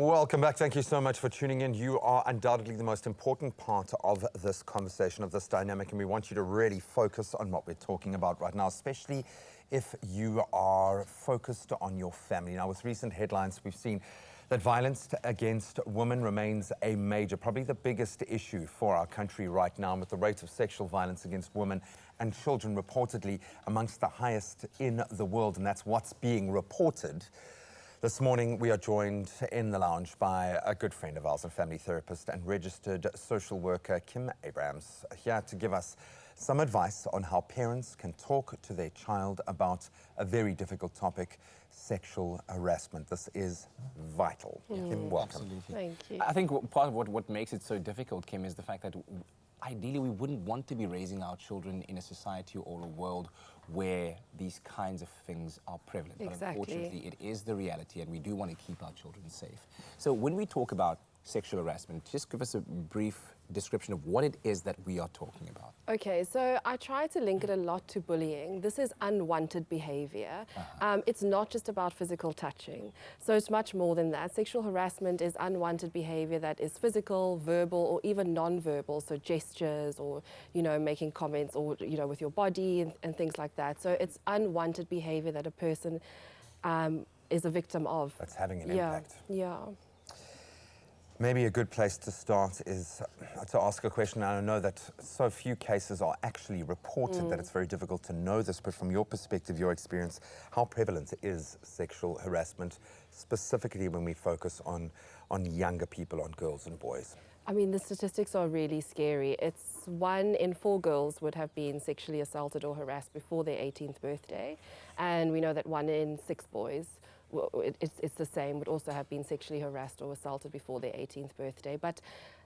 Welcome back. Thank you so much for tuning in. You are undoubtedly the most important part of this conversation, of this dynamic, and we want you to really focus on what we're talking about right now, especially if you are focused on your family. Now, with recent headlines, we've seen that violence against women remains a major, probably the biggest issue for our country right now, with the rate of sexual violence against women and children reportedly amongst the highest in the world, and that's what's being reported. This morning, we are joined in the lounge by a good friend of ours, a family therapist and registered social worker, Kim Abrams, here to give us some advice on how parents can talk to their child about a very difficult topic, sexual harassment. This is vital. Kim, welcome. Absolutely. Thank you. I think part of what makes it so difficult, Kim, is the fact that ideally we wouldn't want to be raising our children in a society or a world where these kinds of things are prevalent. Exactly. But unfortunately, it is the reality, and we do want to keep our children safe. So when we talk about sexual harassment, just give us a brief description of what it is that we are talking about. Okay, so I try to link it a lot to bullying. This is unwanted behavior. It's not just about physical touching. So it's much more than that. Sexual harassment is unwanted behavior that is physical, verbal, or even non-verbal. So gestures or, making comments or, with your body and things like that. So it's unwanted behavior that a person is a victim of. That's having an impact. Yeah. Maybe a good place to start is to ask a question. I know that so few cases are actually reported that it's very difficult to know this, but from your perspective, your experience, how prevalent is sexual harassment, specifically when we focus on younger people, on girls and boys? I mean, the statistics are really scary. It's 1 in 4 girls would have been sexually assaulted or harassed before their 18th birthday. And we know that 1 in 6 boys, it's the same, would also have been sexually harassed or assaulted before their 18th birthday. But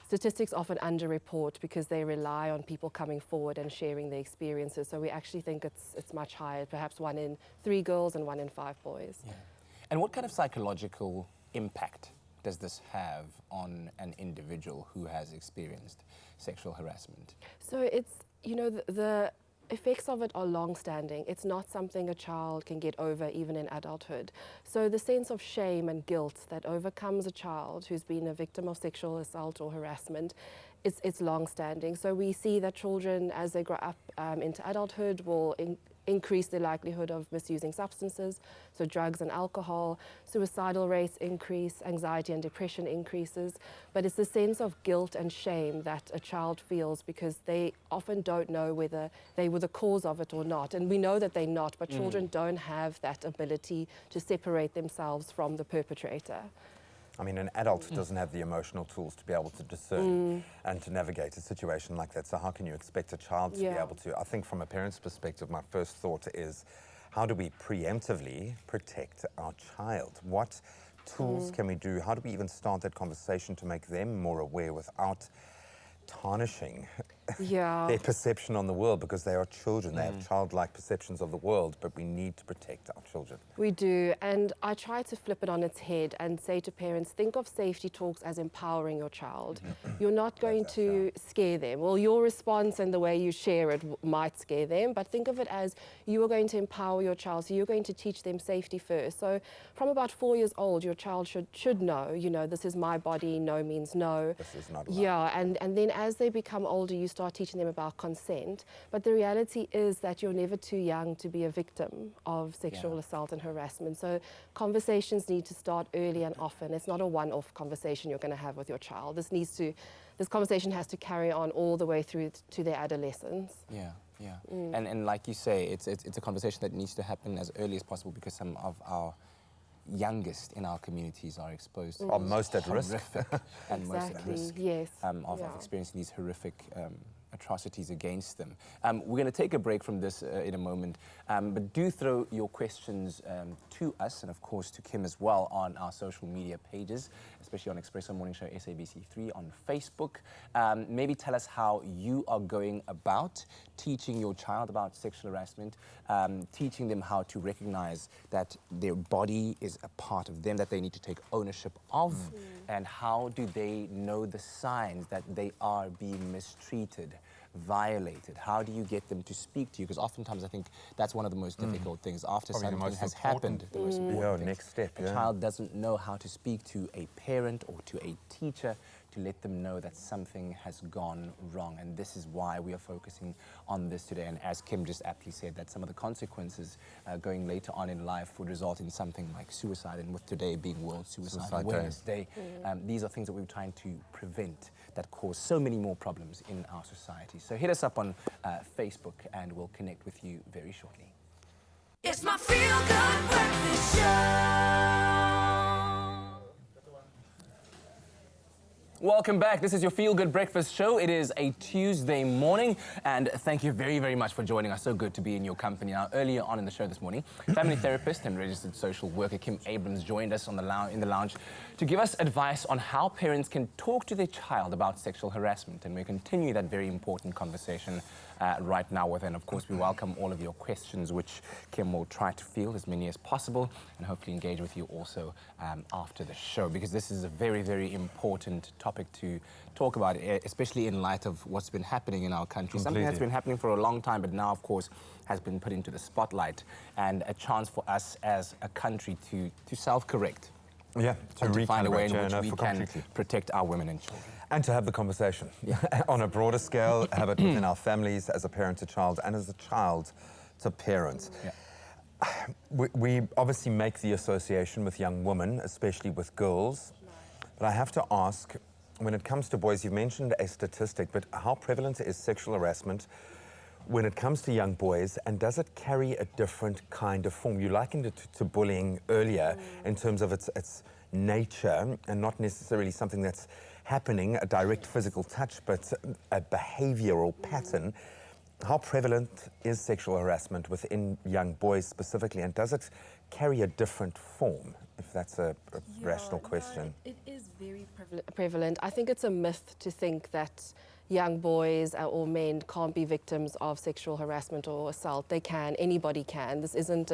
statistics often underreport because they rely on people coming forward and sharing their experiences. So we actually think it's much higher, perhaps 1 in 3 girls and 1 in 5 boys. Yeah. And what kind of psychological impact does this have on an individual who has experienced sexual harassment? So it's, the effects of it are long-standing. It's not something a child can get over even in adulthood. So the sense of shame and guilt that overcomes a child who's been a victim of sexual assault or harassment, it's long-standing. So we see that children, as they grow up into adulthood, will increase the likelihood of misusing substances, so drugs and alcohol. Suicidal rates increase, anxiety and depression increases, but it's the sense of guilt and shame that a child feels because they often don't know whether they were the cause of it or not. And we know that they're not, but children don't have that ability to separate themselves from the perpetrator. I mean, an adult doesn't have the emotional tools to be able to discern and to navigate a situation like that. So how can you expect a child to be able to? I think from a parent's perspective, my first thought is, how do we preemptively protect our child? What tools can we do? How do we even start that conversation to make them more aware without tarnishing their perception on the world, because they are children. They have childlike perceptions of the world, but we need to protect our children. We do, and I try to flip it on its head and say to parents, think of safety talks as empowering your child. You're not going to scare them. Well, your response and the way you share it might scare them, but think of it as you are going to empower your child, so you're going to teach them safety first. So from about 4 years old, your child should know, this is my body, no means no. This is not allowed. Yeah, and then as they become older, you start teaching them about consent. But the reality is that you're never too young to be a victim of sexual assault and harassment. So conversations need to start early and often. It's not a one-off conversation you're going to have with your child. This conversation has to carry on all the way through to their adolescence. Yeah. And like you say, it's a conversation that needs to happen as early as possible, because some of our youngest in our communities are exposed to most at risk and most at risk of experiencing these horrific atrocities against them. We're going to take a break from this in a moment, but do throw your questions to us, and of course to Kim as well, on our social media pages, especially on Expresso Morning Show SABC3 on Facebook. Maybe tell us how you are going about teaching your child about sexual harassment, teaching them how to recognize that their body is a part of them that they need to take ownership of, and how do they know the signs that they are being mistreated violated? How do you get them to speak to you? Because oftentimes I think that's one of the most difficult things. After Probably the something most has important. happened, the most important Yeah, things, next step, a yeah. child doesn't know how to speak to a parent or to a teacher to let them know that something has gone wrong. And this is why we are focusing on this today. And as Kim just aptly said, that some of the consequences going later on in life would result in something like suicide. And with today being World Suicide Awareness Day, these are things that we're trying to prevent that cause so many more problems in our society. So hit us up on Facebook and we'll connect with you very shortly. It's my feel-good breakfast show. Welcome back. This is your Feel Good Breakfast Show. It is a Tuesday morning, and thank you very, very much for joining us. So good to be in your company. Now, earlier on in the show this morning, family therapist and registered social worker Kim Abrams joined us on in the lounge to give us advice on how parents can talk to their child about sexual harassment. And we continue that very important conversation right now with her. And of course, we welcome all of your questions, which Kim will try to field as many as possible and hopefully engage with you also after the show, because this is a very, very important topic to talk about, especially in light of what's been happening in our country. Something that's been happening for a long time, but now, of course, has been put into the spotlight, and a chance for us as a country to self-correct. Yeah, To find a way in recalibrate, which yeah, we no, can completely. protect our women and children. And to have the conversation on a broader scale, have it within our families, as a parent to child, and as a child to parent. Yeah. We obviously make the association with young women, especially with girls. But I have to ask, when it comes to boys, you've mentioned a statistic, but how prevalent is sexual harassment when it comes to young boys, and does it carry a different kind of form? You likened it to bullying earlier in terms of its nature, and not necessarily something that's happening, a direct physical touch, but a behavioral pattern. How prevalent is sexual harassment within young boys specifically, and does it carry a different form, if that's a rational question? No, it is very prevalent. I think it's a myth to think that young boys or men can't be victims of sexual harassment or assault. They can, anybody can. This isn't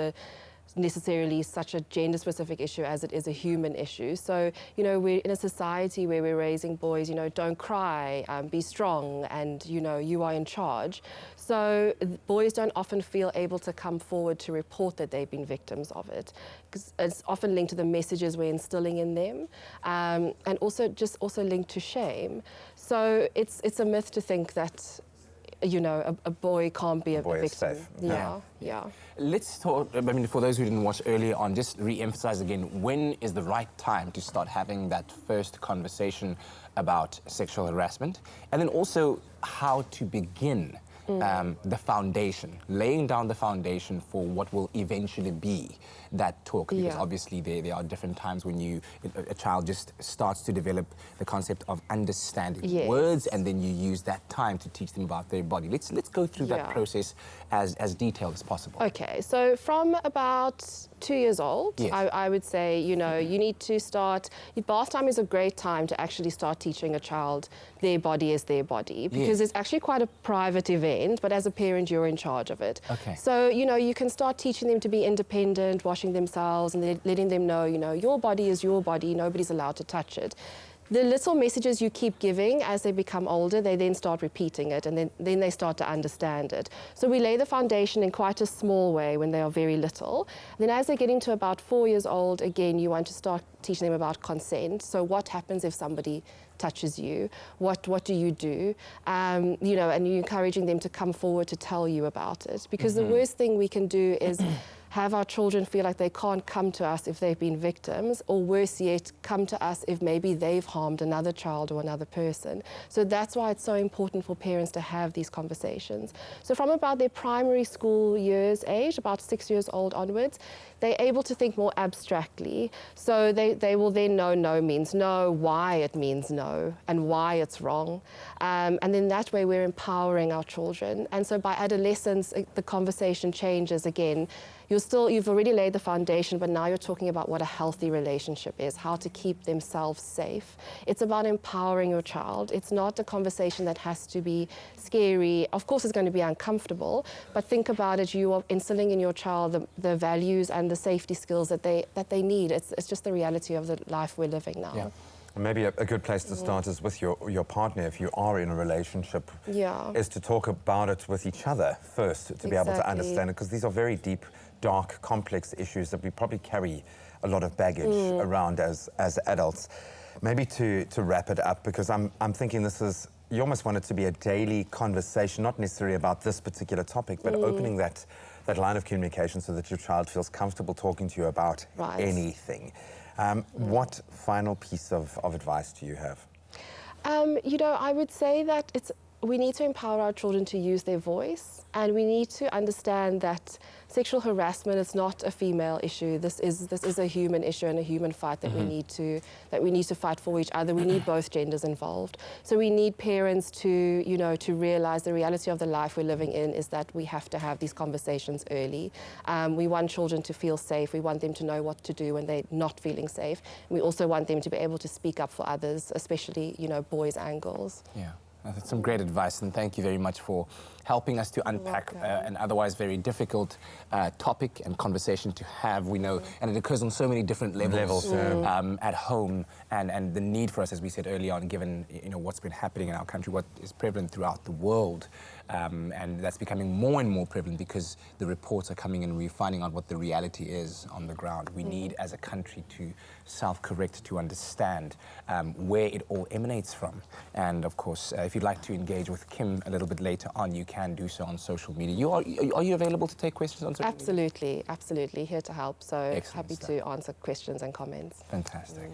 necessarily such a gender-specific issue as it is a human issue. So, you know, we're in a society where we're raising boys, you know, don't cry, be strong, and, you know, you are in charge. So boys don't often feel able to come forward to report that they've been victims of it, because it's often linked to the messages we're instilling in them, and also linked to shame. So it's a myth to think that, you know, a boy can't be a boy is victim. safe. Yeah. Let's talk, I mean, for those who didn't watch earlier on, just re-emphasize again, when is the right time to start having that first conversation about sexual harassment? And then also how to begin the foundation, laying down the foundation for what will eventually be that talk. Because obviously there are different times when a child just starts to develop the concept of understanding words, and then you use that time to teach them about their body. Let's go through that process as detailed as possible. Okay, so from about 2 years old, I would say, you know, you need to start, bath time is a great time to actually start teaching a child their body is their body, because it's actually quite a private event, but as a parent, you're in charge of it. Okay. So, you know, you can start teaching them to be independent, washing themselves, and letting them know, you know, your body is your body, nobody's allowed to touch it. The little messages you keep giving as they become older, they then start repeating it, and then they start to understand it. So we lay the foundation in quite a small way when they are very little. Then as they're getting to about 4 years old, again, you want to start teaching them about consent. So what happens if somebody touches you? What do you do? You know, and you're encouraging them to come forward to tell you about it. Because the worst thing we can do is have our children feel like they can't come to us if they've been victims, or worse yet, come to us if maybe they've harmed another child or another person. So that's why it's so important for parents to have these conversations. So from about their primary school years age, about 6 years old onwards, they're able to think more abstractly. So they will then know no means no, why it means no, and why it's wrong. And then that way we're empowering our children. And so by adolescence, the conversation changes again. You've already laid the foundation, but now you're talking about what a healthy relationship is, how to keep themselves safe. It's about empowering your child. It's not a conversation that has to be scary. Of course, it's going to be uncomfortable, but think about it. You are instilling in your child the values and the safety skills that they need. It's just the reality of the life we're living now. Yeah. Maybe a good place to start is with your partner, if you are in a relationship, Yeah. is to talk about it with each other first, to be able to Exactly. understand it, because these are very deep, dark, complex issues that we probably carry a lot of baggage around as adults. Maybe to wrap it up, because I'm thinking this is, you almost want it to be a daily conversation, not necessarily about this particular topic, but opening that line of communication so that your child feels comfortable talking to you about Right. anything. What final piece of advice do you have? You know, I would say that we need to empower our children to use their voice, and we need to understand that sexual harassment is not a female issue. This is a human issue and a human fight that we need to fight for each other. We need both genders involved. So we need parents to realize the reality of the life we're living in is that we have to have these conversations early. We want children to feel safe. We want them to know what to do when they're not feeling safe. We also want them to be able to speak up for others, especially, boys and girls. Yeah. That's some great advice, and thank you very much for helping us to unpack an otherwise very difficult topic and conversation to have. We know, and it occurs on so many different levels at home, and the need for us, as we said earlier on, given what's been happening in our country, what is prevalent throughout the world, and that's becoming more and more prevalent because the reports are coming in and we're finding out what the reality is on the ground. We need, as a country, to self-correct, to understand where it all emanates from. And of course, if you'd like to engage with Kim a little bit later on, you can do so on social media. Are you available to take questions on social media? Absolutely, here to help. So Excellent happy stuff. to answer questions and comments. Fantastic.